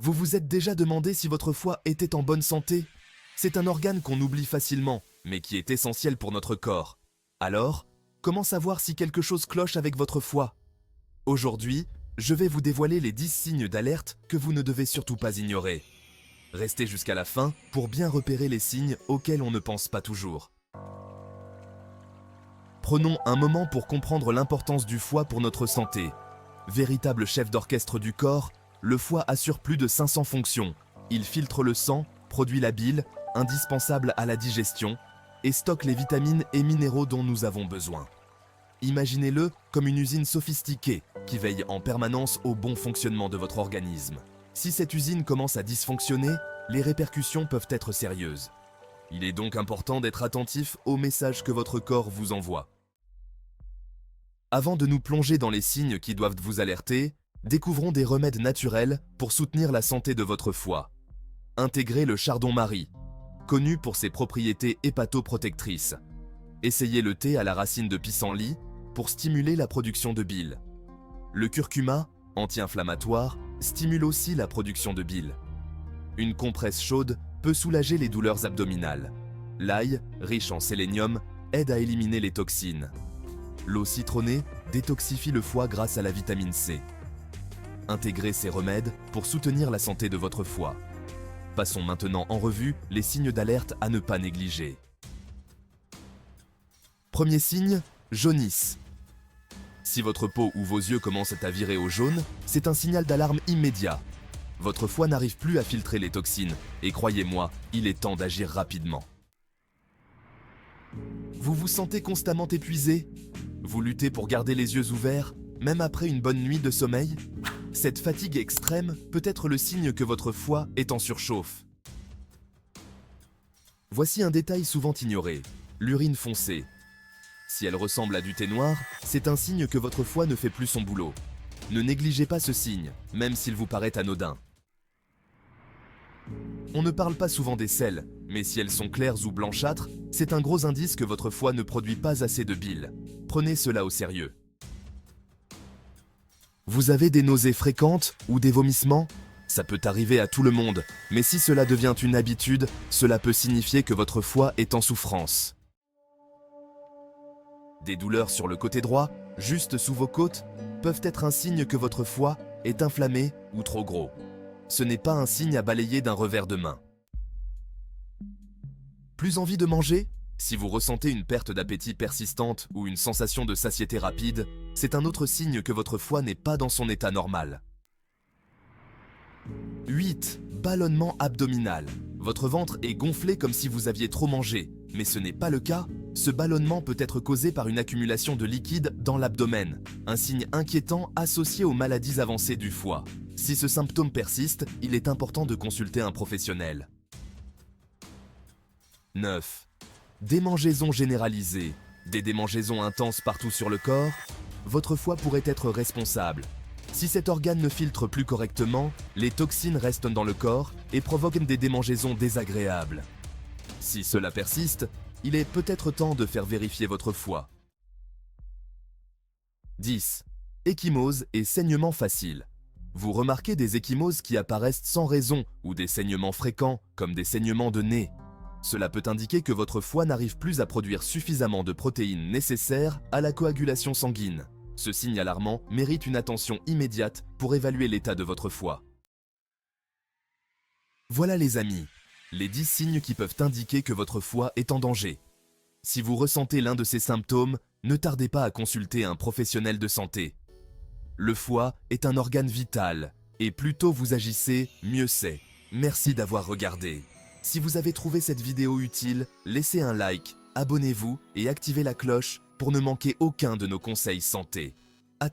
Vous vous êtes déjà demandé si votre foie était en bonne santé? C'est un organe qu'on oublie facilement, mais qui est essentiel pour notre corps. Alors, comment savoir si quelque chose cloche avec votre foie? Aujourd'hui, je vais vous dévoiler les 10 signes d'alerte que vous ne devez surtout pas ignorer. Restez jusqu'à la fin pour bien repérer les signes auxquels on ne pense pas toujours. Prenons un moment pour comprendre l'importance du foie pour notre santé. Véritable chef d'orchestre du corps, le foie assure plus de 500 fonctions. Il filtre le sang, produit la bile, indispensable à la digestion, et stocke les vitamines et minéraux dont nous avons besoin. Imaginez-le comme une usine sophistiquée qui veille en permanence au bon fonctionnement de votre organisme. Si cette usine commence à dysfonctionner, les répercussions peuvent être sérieuses. Il est donc important d'être attentif aux messages que votre corps vous envoie. Avant de nous plonger dans les signes qui doivent vous alerter, découvrons des remèdes naturels pour soutenir la santé de votre foie. Intégrez le chardon-marie, connu pour ses propriétés hépatoprotectrices. Essayez le thé à la racine de pissenlit pour stimuler la production de bile. Le curcuma, anti-inflammatoire, stimule aussi la production de bile. Une compresse chaude peut soulager les douleurs abdominales. L'ail, riche en sélénium, aide à éliminer les toxines. L'eau citronnée détoxifie le foie grâce à la vitamine C. Intégrez ces remèdes pour soutenir la santé de votre foie. Passons maintenant en revue les signes d'alerte à ne pas négliger. Premier signe, jaunisse. Si votre peau ou vos yeux commencent à virer au jaune, c'est un signal d'alarme immédiat. Votre foie n'arrive plus à filtrer les toxines, et croyez-moi, il est temps d'agir rapidement. Vous vous sentez constamment épuisé? Vous luttez pour garder les yeux ouverts, même après une bonne nuit de sommeil? Cette fatigue extrême peut être le signe que votre foie est en surchauffe. Voici un détail souvent ignoré, l'urine foncée. Si elle ressemble à du thé noir, c'est un signe que votre foie ne fait plus son boulot. Ne négligez pas ce signe, même s'il vous paraît anodin. On ne parle pas souvent des selles, mais si elles sont claires ou blanchâtres, c'est un gros indice que votre foie ne produit pas assez de bile. Prenez cela au sérieux. Vous avez des nausées fréquentes ou des vomissements? Ça peut arriver à tout le monde, mais si cela devient une habitude, cela peut signifier que votre foie est en souffrance. Des douleurs sur le côté droit, juste sous vos côtes, peuvent être un signe que votre foie est inflammé ou trop gros. Ce n'est pas un signe à balayer d'un revers de main. Plus envie de manger? Si vous ressentez une perte d'appétit persistante ou une sensation de satiété rapide, c'est un autre signe que votre foie n'est pas dans son état normal. 8. Ballonnement abdominal. Votre ventre est gonflé comme si vous aviez trop mangé, mais ce n'est pas le cas. Ce ballonnement peut être causé par une accumulation de liquide dans l'abdomen, un signe inquiétant associé aux maladies avancées du foie. Si ce symptôme persiste, il est important de consulter un professionnel. 9. Démangeaisons généralisées. Des démangeaisons intenses partout sur le corps, votre foie pourrait être responsable. Si cet organe ne filtre plus correctement, les toxines restent dans le corps et provoquent des démangeaisons désagréables. Si cela persiste, il est peut-être temps de faire vérifier votre foie. 10. Ecchymose et saignements faciles. Vous remarquez des ecchymoses qui apparaissent sans raison ou des saignements fréquents, comme des saignements de nez. Cela peut indiquer que votre foie n'arrive plus à produire suffisamment de protéines nécessaires à la coagulation sanguine. Ce signe alarmant mérite une attention immédiate pour évaluer l'état de votre foie. Voilà les amis, les 10 signes qui peuvent indiquer que votre foie est en danger. Si vous ressentez l'un de ces symptômes, ne tardez pas à consulter un professionnel de santé. Le foie est un organe vital, et plus tôt vous agissez, mieux c'est. Merci d'avoir regardé. Si vous avez trouvé cette vidéo utile, laissez un like, abonnez-vous et activez la cloche pour ne manquer aucun de nos conseils santé.